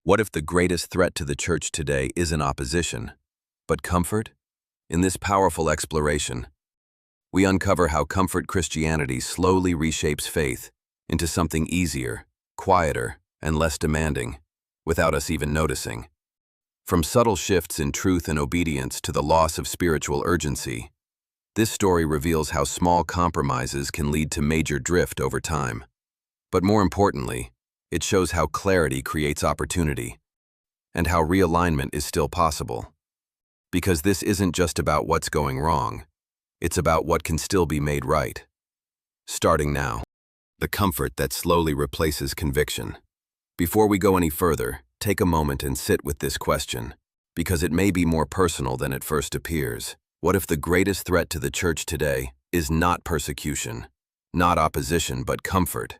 What if the greatest threat to the church today isn't opposition, but comfort? In this powerful exploration, we uncover how comfort Christianity slowly reshapes faith into something easier, quieter, and less demanding, without us even noticing. From subtle shifts in truth and obedience to the loss of spiritual urgency, this story reveals how small compromises can lead to major drift over time. But more importantly, it shows how clarity creates opportunity, and how realignment is still possible. Because this isn't just about what's going wrong, it's about what can still be made right. Starting now, the comfort that slowly replaces conviction. Before we go any further, take a moment and sit with this question, because it may be more personal than it first appears. What if the greatest threat to the church today is not persecution, not opposition, but comfort?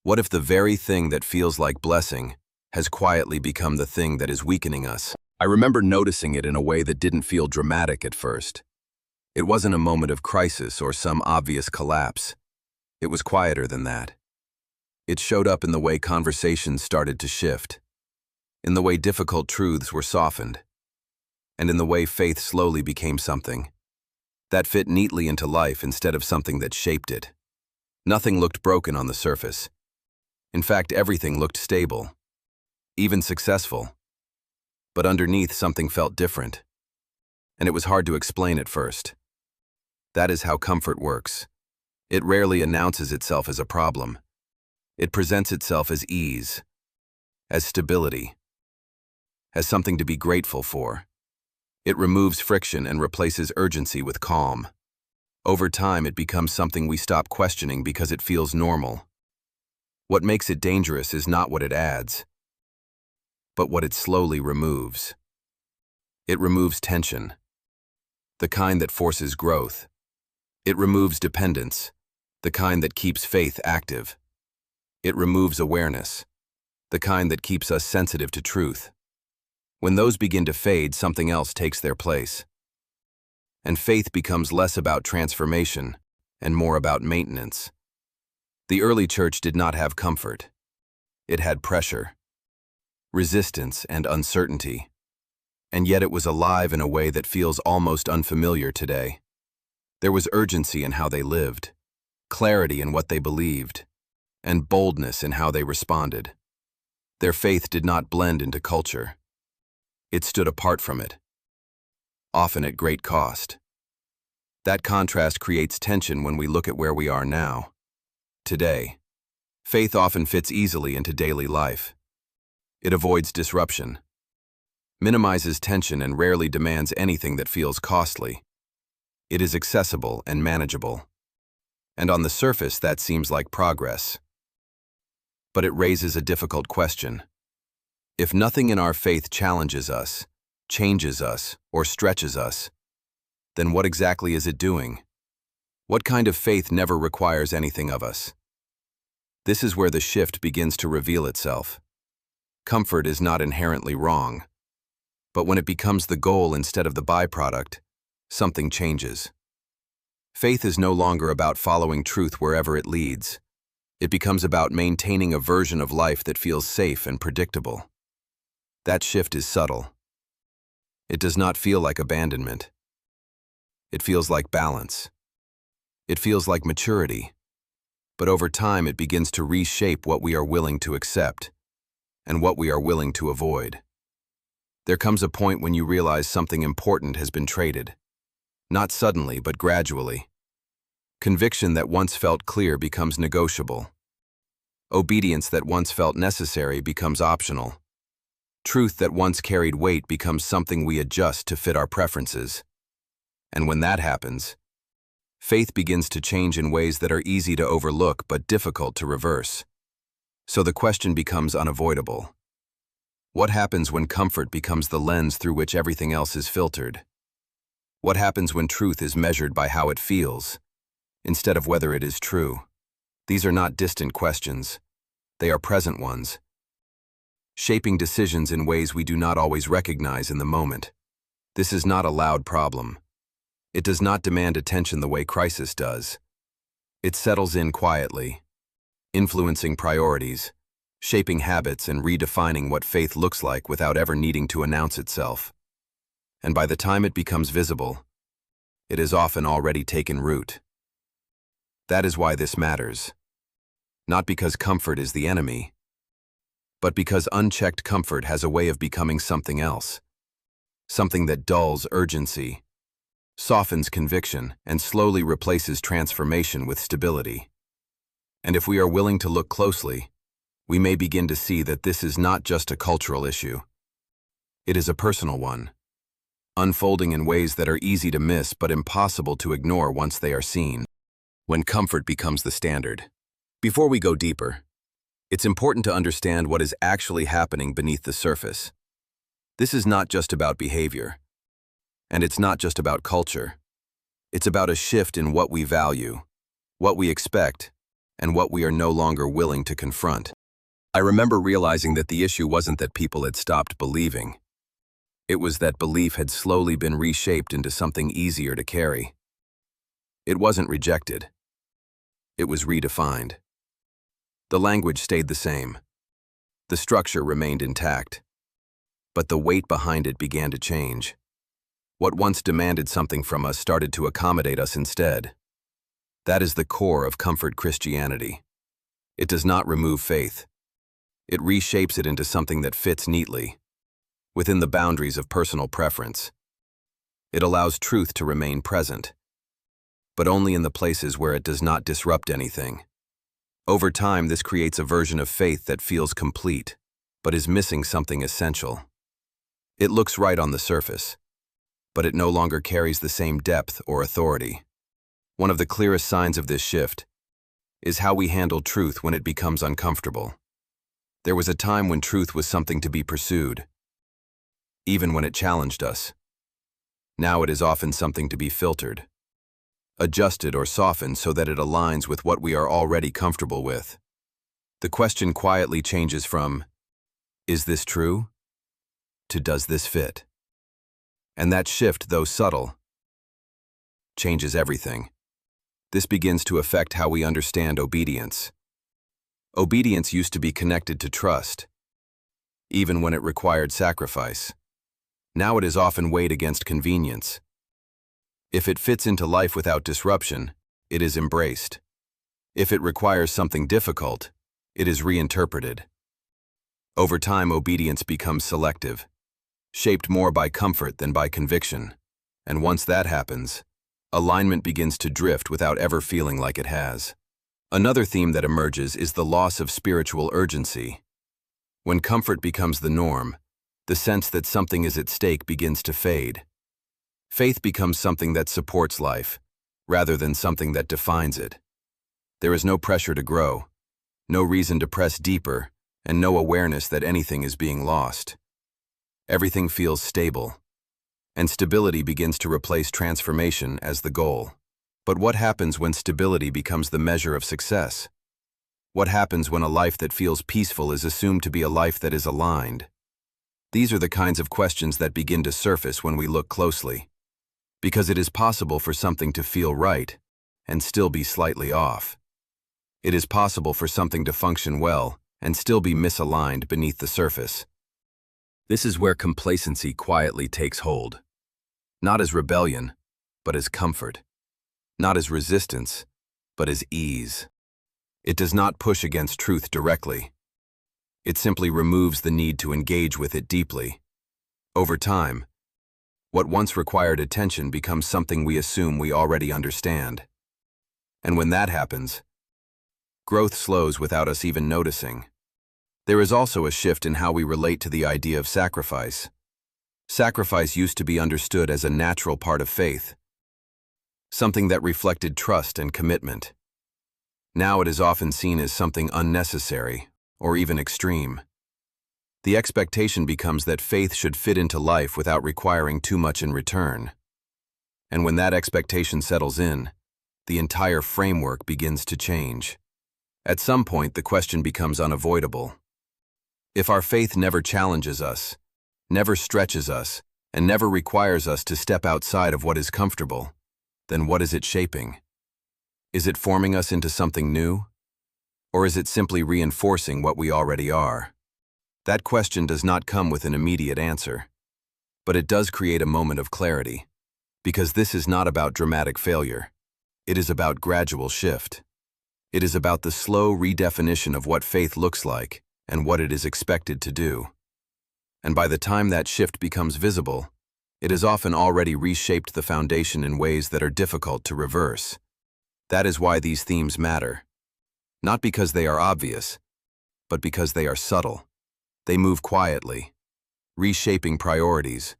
What if the very thing that feels like blessing has quietly become the thing that is weakening us? I remember noticing it in a way that didn't feel dramatic at first. It wasn't a moment of crisis or some obvious collapse. It was quieter than that. It showed up in the way conversations started to shift, in the way difficult truths were softened, and in the way faith slowly became something that fit neatly into life instead of something that shaped it. Nothing looked broken on the surface. In fact, everything looked stable, even successful. But underneath, something felt different, and it was hard to explain at first. That is how comfort works. It rarely announces itself as a problem. It presents itself as ease, as stability, as something to be grateful for. It removes friction and replaces urgency with calm. Over time, it becomes something we stop questioning because it feels normal. What makes it dangerous is not what it adds, but what it slowly removes. It removes tension, the kind that forces growth. It removes dependence, the kind that keeps faith active. It removes awareness, the kind that keeps us sensitive to truth. When those begin to fade, something else takes their place. And faith becomes less about transformation and more about maintenance. The early church did not have comfort. It had pressure, resistance, and uncertainty. And yet it was alive in a way that feels almost unfamiliar today. There was urgency in how they lived, clarity in what they believed, and boldness in how they responded. Their faith did not blend into culture. It stood apart from it, often at great cost. That contrast creates tension when we look at where we are now. Today, faith often fits easily into daily life. It avoids disruption, minimizes tension, and rarely demands anything that feels costly. It is accessible and manageable. And on the surface, that seems like progress. But it raises a difficult question. If nothing in our faith challenges us, changes us, or stretches us, then what exactly is it doing? What kind of faith never requires anything of us? This is where the shift begins to reveal itself. Comfort is not inherently wrong, but when it becomes the goal instead of the byproduct, something changes. Faith is no longer about following truth wherever it leads. It becomes about maintaining a version of life that feels safe and predictable. That shift is subtle. It does not feel like abandonment. It feels like balance. It feels like maturity. But over time, it begins to reshape what we are willing to accept and what we are willing to avoid. There comes a point when you realize something important has been traded. Not suddenly, but gradually. Conviction that once felt clear becomes negotiable. Obedience that once felt necessary becomes optional. Truth that once carried weight becomes something we adjust to fit our preferences. And when that happens, faith begins to change in ways that are easy to overlook but difficult to reverse. So the question becomes unavoidable. What happens when comfort becomes the lens through which everything else is filtered? What happens when truth is measured by how it feels, instead of whether it is true? These are not distant questions. They are present ones, shaping decisions in ways we do not always recognize in the moment. This is not a loud problem. It does not demand attention the way crisis does. It settles in quietly, influencing priorities, shaping habits and redefining what faith looks like without ever needing to announce itself. And by the time it becomes visible, it has often already taken root. That is why this matters. Not because comfort is the enemy, but because unchecked comfort has a way of becoming something else. Something that dulls urgency, softens conviction, and slowly replaces transformation with stability. And if we are willing to look closely, we may begin to see that this is not just a cultural issue. It is a personal one, unfolding in ways that are easy to miss but impossible to ignore once they are seen. When comfort becomes the standard. Before we go deeper, it's important to understand what is actually happening beneath the surface. This is not just about behavior, and it's not just about culture. It's about a shift in what we value, what we expect, and what we are no longer willing to confront. I remember realizing that the issue wasn't that people had stopped believing. It was that belief had slowly been reshaped into something easier to carry. It wasn't rejected. It was redefined. The language stayed the same. The structure remained intact. But the weight behind it began to change. What once demanded something from us started to accommodate us instead. That is the core of comfort Christianity. It does not remove faith. It reshapes it into something that fits neatly, within the boundaries of personal preference. It allows truth to remain present, but only in the places where it does not disrupt anything. Over time, this creates a version of faith that feels complete, but is missing something essential. It looks right on the surface, but it no longer carries the same depth or authority. One of the clearest signs of this shift is how we handle truth when it becomes uncomfortable. There was a time when truth was something to be pursued, even when it challenged us. Now it is often something to be filtered, adjusted or softened so that it aligns with what we are already comfortable with. The question quietly changes from, "Is this true?" to "Does this fit?" And that shift, though subtle, changes everything. This begins to affect how we understand obedience. Obedience used to be connected to trust, even when it required sacrifice. Now it is often weighed against convenience. If it fits into life without disruption, it is embraced. If it requires something difficult, it is reinterpreted. Over time, obedience becomes selective, shaped more by comfort than by conviction. And once that happens, alignment begins to drift without ever feeling like it has. Another theme that emerges is the loss of spiritual urgency. When comfort becomes the norm, the sense that something is at stake begins to fade. Faith becomes something that supports life, rather than something that defines it. There is no pressure to grow, no reason to press deeper, and no awareness that anything is being lost. Everything feels stable, and stability begins to replace transformation as the goal. But what happens when stability becomes the measure of success? What happens when a life that feels peaceful is assumed to be a life that is aligned? These are the kinds of questions that begin to surface when we look closely. Because it is possible for something to feel right and still be slightly off. It is possible for something to function well and still be misaligned beneath the surface. This is where complacency quietly takes hold. Not as rebellion, but as comfort. Not as resistance, but as ease. It does not push against truth directly. It simply removes the need to engage with it deeply. Over time, what once required attention becomes something we assume we already understand. And when that happens, growth slows without us even noticing. There is also a shift in how we relate to the idea of sacrifice. Sacrifice used to be understood as a natural part of faith, something that reflected trust and commitment. Now it is often seen as something unnecessary or even extreme. The expectation becomes that faith should fit into life without requiring too much in return. And when that expectation settles in, the entire framework begins to change. At some point, the question becomes unavoidable. If our faith never challenges us, never stretches us, and never requires us to step outside of what is comfortable, then what is it shaping? Is it forming us into something new? Or is it simply reinforcing what we already are? That question does not come with an immediate answer. But it does create a moment of clarity. Because this is not about dramatic failure. It is about gradual shift. It is about the slow redefinition of what faith looks like and what it is expected to do. And by the time that shift becomes visible, it has often already reshaped the foundation in ways that are difficult to reverse. That is why these themes matter. Not because they are obvious, but because they are subtle. They move quietly, reshaping priorities,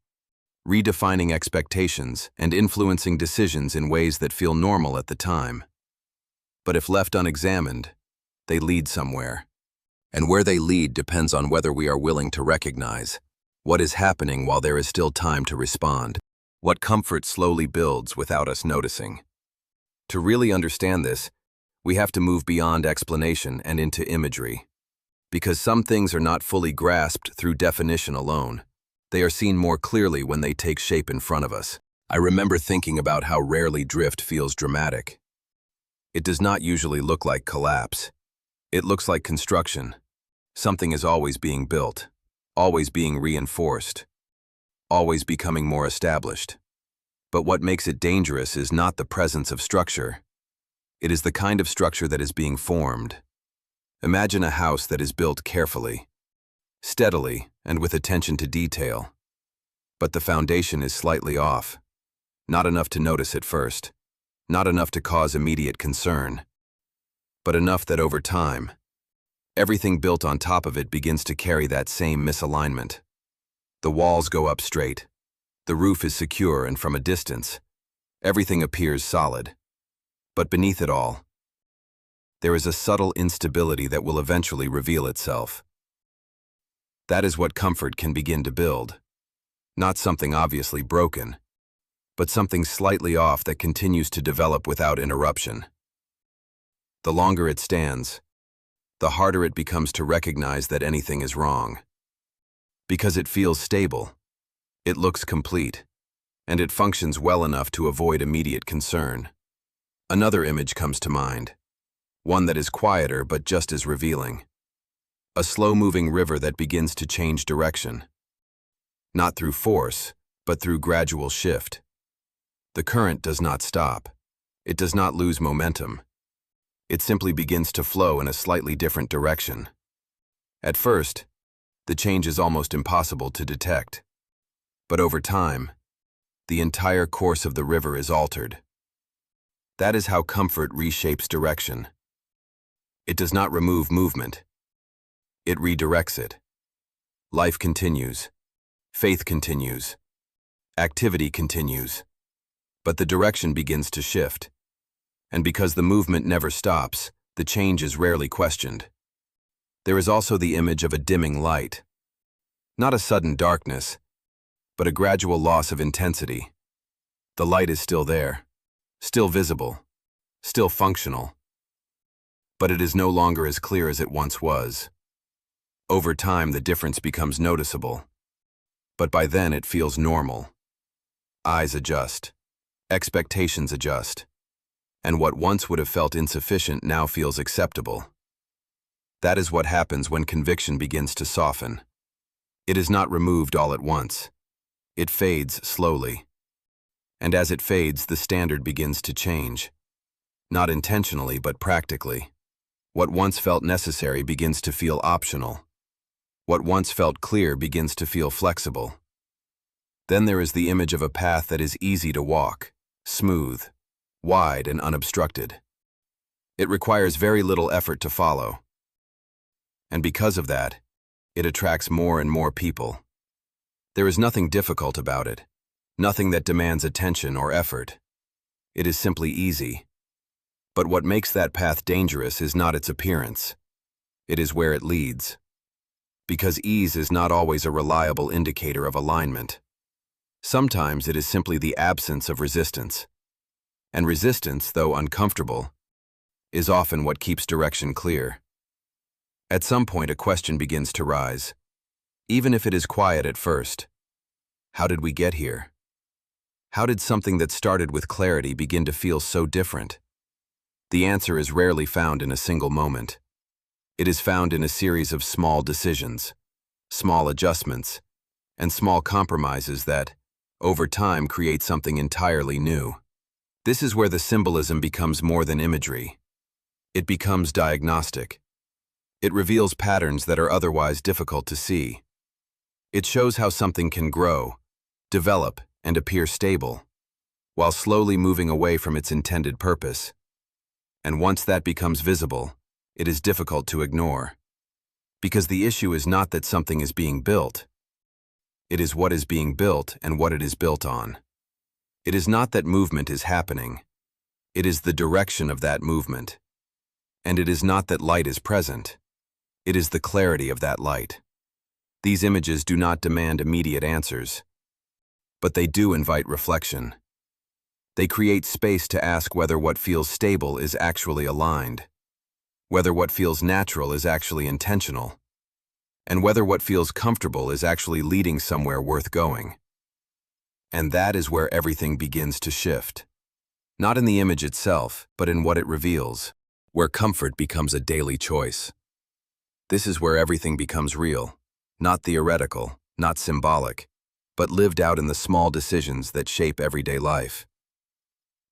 redefining expectations, and influencing decisions in ways that feel normal at the time. But if left unexamined, they lead somewhere. And where they lead depends on whether we are willing to recognize what is happening while there is still time to respond, what comfort slowly builds without us noticing. To really understand this, we have to move beyond explanation and into imagery. Because some things are not fully grasped through definition alone. They are seen more clearly when they take shape in front of us. I remember thinking about how rarely drift feels dramatic. It does not usually look like collapse. It looks like construction. Something is always being built, always being reinforced, always becoming more established. But what makes it dangerous is not the presence of structure. It is the kind of structure that is being formed. Imagine a house that is built carefully, steadily, and with attention to detail. But the foundation is slightly off. Not enough to notice at first. Not enough to cause immediate concern. But enough that over time, everything built on top of it begins to carry that same misalignment. The walls go up straight. The roof is secure, and from a distance, everything appears solid. But beneath it all, there is a subtle instability that will eventually reveal itself. That is what comfort can begin to build. Not something obviously broken, but something slightly off that continues to develop without interruption. The longer it stands, the harder it becomes to recognize that anything is wrong. Because it feels stable, it looks complete, and it functions well enough to avoid immediate concern. Another image comes to mind, one that is quieter but just as revealing. A slow-moving river that begins to change direction. Not through force, but through gradual shift. The current does not stop. It does not lose momentum. It simply begins to flow in a slightly different direction. At first, the change is almost impossible to detect. But over time, the entire course of the river is altered. That is how comfort reshapes direction. It does not remove movement. It redirects it. Life continues. Faith continues. Activity continues. But the direction begins to shift. And because the movement never stops, the change is rarely questioned. There is also the image of a dimming light. Not a sudden darkness, but a gradual loss of intensity. The light is still there, still visible, still functional. But it is no longer as clear as it once was. Over time, the difference becomes noticeable. But by then, it feels normal. Eyes adjust. Expectations adjust. And what once would have felt insufficient now feels acceptable. That is what happens when conviction begins to soften. It is not removed all at once. It fades slowly. And as it fades, the standard begins to change. Not intentionally, but practically. What once felt necessary begins to feel optional. What once felt clear begins to feel flexible. Then there is the image of a path that is easy to walk, smooth, wide, and unobstructed. It requires very little effort to follow. And because of that, it attracts more and more people. There is nothing difficult about it, nothing that demands attention or effort. It is simply easy. But what makes that path dangerous is not its appearance. It is where it leads. Because ease is not always a reliable indicator of alignment. Sometimes it is simply the absence of resistance. And resistance, though uncomfortable, is often what keeps direction clear. At some point, a question begins to rise, even if it is quiet at first. How did we get here? How did something that started with clarity begin to feel so different? The answer is rarely found in a single moment. It is found in a series of small decisions, small adjustments, and small compromises that, over time, create something entirely new. This is where the symbolism becomes more than imagery. It becomes diagnostic. It reveals patterns that are otherwise difficult to see. It shows how something can grow, develop, and appear stable, while slowly moving away from its intended purpose. And once that becomes visible, it is difficult to ignore. Because the issue is not that something is being built. It is what is being built and what it is built on. It is not that movement is happening. It is the direction of that movement. And it is not that light is present. It is the clarity of that light. These images do not demand immediate answers, but they do invite reflection. They create space to ask whether what feels stable is actually aligned, whether what feels natural is actually intentional, and whether what feels comfortable is actually leading somewhere worth going. And that is where everything begins to shift. Not in the image itself, but in what it reveals, where comfort becomes a daily choice. This is where everything becomes real, not theoretical, not symbolic, but lived out in the small decisions that shape everyday life.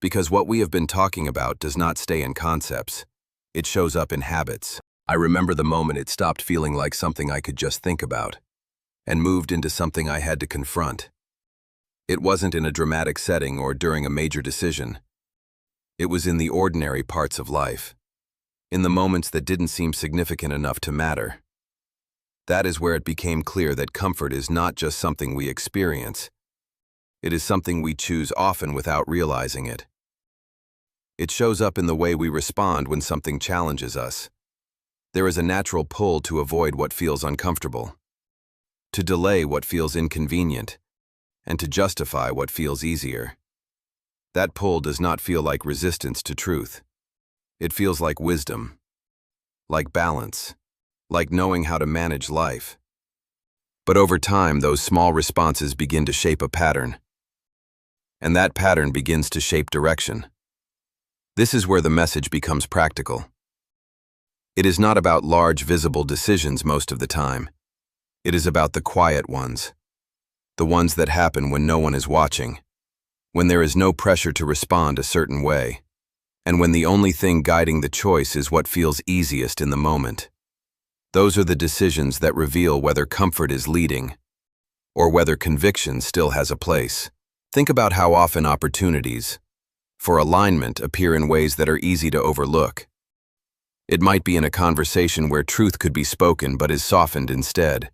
Because what we have been talking about does not stay in concepts, it shows up in habits. I remember the moment it stopped feeling like something I could just think about, and moved into something I had to confront. It wasn't in a dramatic setting or during a major decision. It was in the ordinary parts of life, in the moments that didn't seem significant enough to matter. That is where it became clear that comfort is not just something we experience. It is something we choose often without realizing it. It shows up in the way we respond when something challenges us. There is a natural pull to avoid what feels uncomfortable, to delay what feels inconvenient, and to justify what feels easier. That pull does not feel like resistance to truth. It feels like wisdom, like balance, like knowing how to manage life. But over time, those small responses begin to shape a pattern, and that pattern begins to shape direction. This is where the message becomes practical. It is not about large, visible decisions most of the time. It is about the quiet ones, the ones that happen when no one is watching, when there is no pressure to respond a certain way, and when the only thing guiding the choice is what feels easiest in the moment. Those are the decisions that reveal whether comfort is leading, or whether conviction still has a place. Think about how often opportunities for alignment appear in ways that are easy to overlook. It might be in a conversation where truth could be spoken but is softened instead.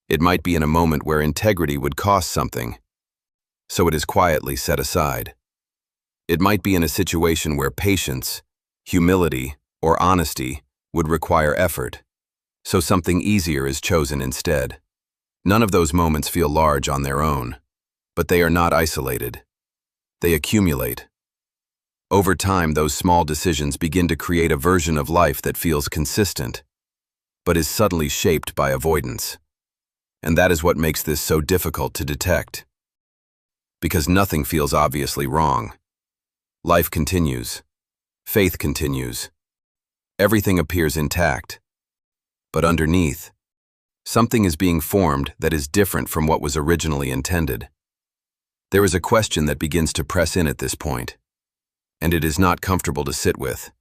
It might be in a moment where integrity would cost something, so it is quietly set aside. It might be in a situation where patience, humility, or honesty would require effort, so something easier is chosen instead. None of those moments feel large on their own, but they are not isolated. They accumulate. Over time, those small decisions begin to create a version of life that feels consistent, but is subtly shaped by avoidance. And that is what makes this so difficult to detect. Because nothing feels obviously wrong. Life continues. Faith continues. Everything appears intact. But underneath, something is being formed that is different from what was originally intended. There is a question that begins to press in at this point, and it is not comfortable to sit with.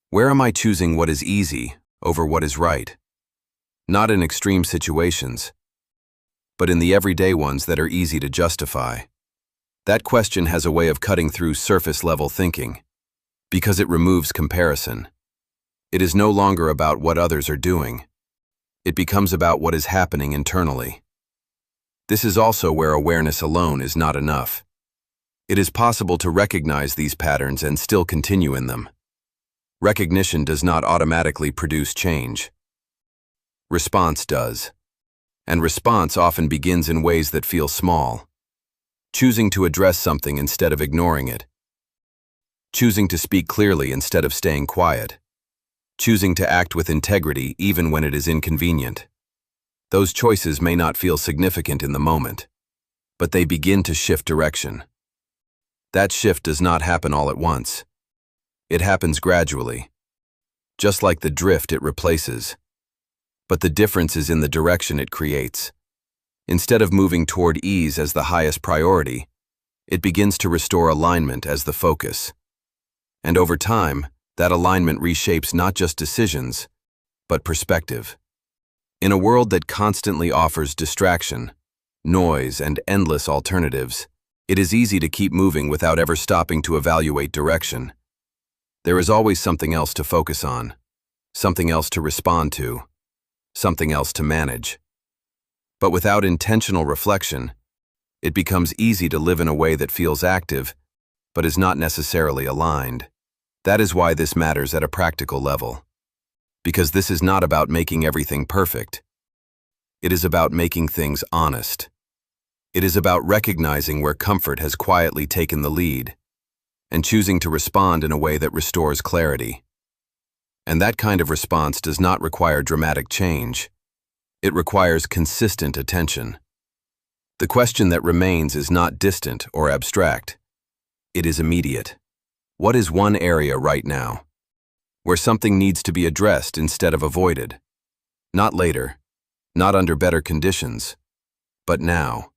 Where am I choosing what is easy over what is right? Not in extreme situations, but in the everyday ones that are easy to justify. That question has a way of cutting through surface-level thinking, because it removes comparison. It is no longer about what others are doing. It becomes about what is happening internally. This is also where awareness alone is not enough. It is possible to recognize these patterns and still continue in them. Recognition does not automatically produce change. Response does. And response often begins in ways that feel small. Choosing to address something instead of ignoring it. Choosing to speak clearly instead of staying quiet. Choosing to act with integrity even when it is inconvenient. Those choices may not feel significant in the moment, but they begin to shift direction. That shift does not happen all at once. It happens gradually. just like the drift it replaces. But the difference is in the direction it creates. Instead of moving toward ease as the highest priority, it begins to restore alignment as the focus. And over time, that alignment reshapes not just decisions, but perspective. In a world that constantly offers distraction, noise, and endless alternatives, it is easy to keep moving without ever stopping to evaluate direction. There is always something else to focus on, something else to respond to, something else to manage. But without intentional reflection, it becomes easy to live in a way that feels active, but is not necessarily aligned. That is why this matters at a practical level. Because this is not about making everything perfect. It is about making things honest. It is about recognizing where comfort has quietly taken the lead, and choosing to respond in a way that restores clarity. And that kind of response does not require dramatic change. It requires consistent attention. The question that remains is not distant or abstract. It is immediate. What is one area right now where something needs to be addressed instead of avoided? Not later, not under better conditions, but now.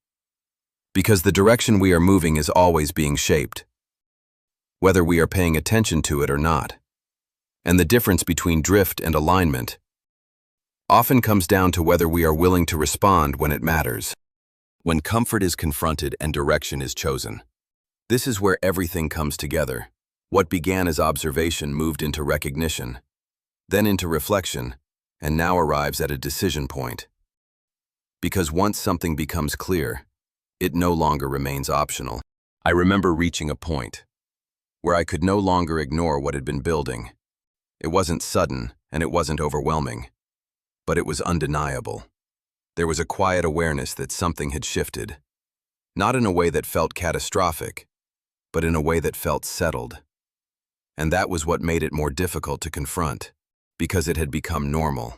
Because the direction we are moving is always being shaped, whether we are paying attention to it or not. And the difference between drift and alignment often comes down to whether we are willing to respond when it matters. When comfort is confronted and direction is chosen. This is where everything comes together. What began as observation moved into recognition, then into reflection, and now arrives at a decision point. Because once something becomes clear, it no longer remains optional. I remember reaching a point where I could no longer ignore what had been building. It wasn't sudden, and it wasn't overwhelming, but it was undeniable. There was a quiet awareness that something had shifted, not in a way that felt catastrophic, but in a way that felt settled. And that was what made it more difficult to confront, because it had become normal.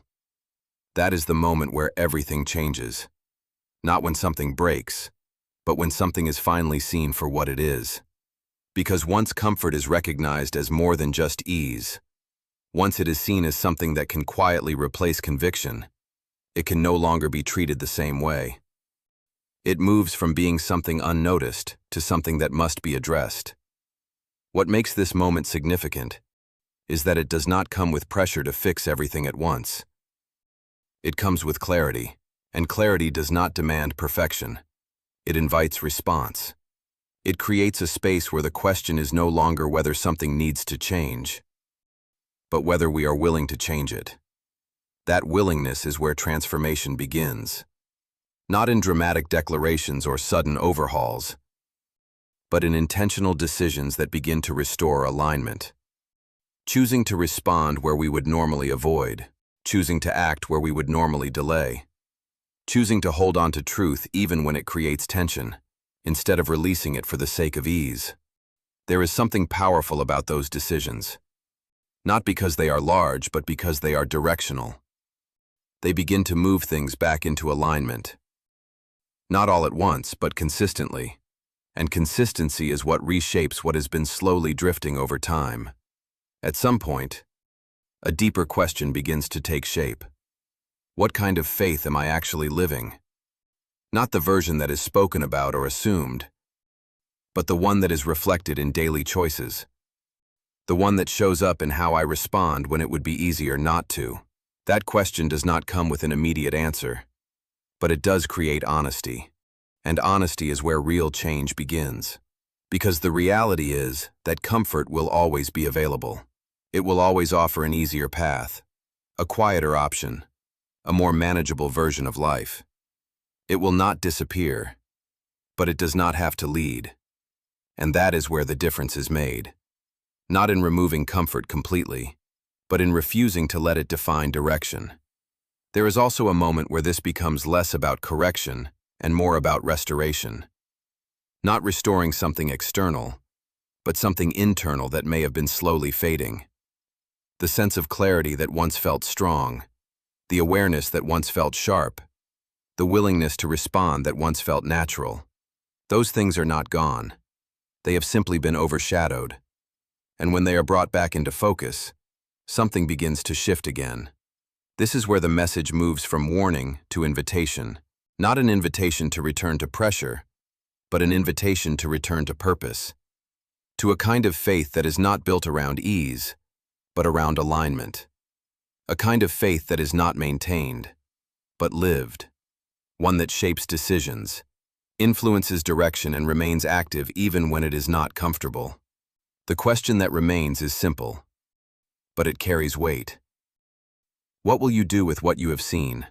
That is the moment where everything changes. Not when something breaks, but when something is finally seen for what it is. Because once comfort is recognized as more than just ease, once it is seen as something that can quietly replace conviction, it can no longer be treated the same way. It moves from being something unnoticed to something that must be addressed. What makes this moment significant is that it does not come with pressure to fix everything at once. It comes with clarity, and clarity does not demand perfection. It invites response. It creates a space where the question is no longer whether something needs to change, but whether we are willing to change it. That willingness is where transformation begins. Not in dramatic declarations or sudden overhauls, but in intentional decisions that begin to restore alignment. Choosing to respond where we would normally avoid, choosing to act where we would normally delay, choosing to hold on to truth even when it creates tension, instead of releasing it for the sake of ease. There is something powerful about those decisions. Not because they are large, but because they are directional. They begin to move things back into alignment. Not all at once, but consistently. And consistency is what reshapes what has been slowly drifting over time. At some point, a deeper question begins to take shape. What kind of faith am I actually living? Not the version that is spoken about or assumed, but the one that is reflected in daily choices. The one that shows up in how I respond when it would be easier not to. That question does not come with an immediate answer, but it does create honesty. And honesty is where real change begins. Because the reality is that comfort will always be available. It will always offer an easier path, a quieter option, a more manageable version of life. It will not disappear, but it does not have to lead. And that is where the difference is made. Not in removing comfort completely, but in refusing to let it define direction. There is also a moment where this becomes less about correction and more about restoration. Not restoring something external, but something internal that may have been slowly fading. The sense of clarity that once felt strong, the awareness that once felt sharp, the willingness to respond that once felt natural. Those things are not gone. They have simply been overshadowed. And when they are brought back into focus, something begins to shift again. This is where the message moves from warning to invitation, not an invitation to return to pressure, but an invitation to return to purpose, to a kind of faith that is not built around ease, but around alignment, a kind of faith that is not maintained, but lived, one that shapes decisions, influences direction, and remains active even when it is not comfortable. The question that remains is simple, but it carries weight. What will you do with what you have seen?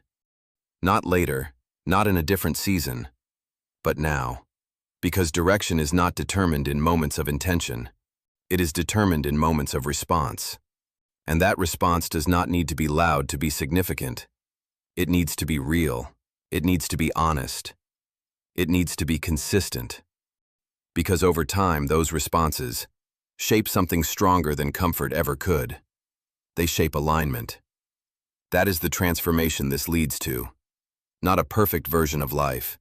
Not later, not in a different season, but now. Because direction is not determined in moments of intention. It is determined in moments of response. And that response does not need to be loud to be significant. It needs to be real. It needs to be honest. It needs to be consistent. Because over time, those responses shape something stronger than comfort ever could. They shape alignment. That is the transformation this leads to. Not a perfect version of life,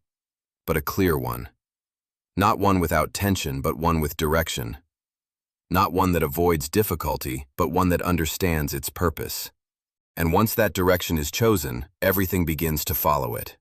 but a clear one. Not one without tension, but one with direction. Not one that avoids difficulty, but one that understands its purpose. And once that direction is chosen, everything begins to follow it.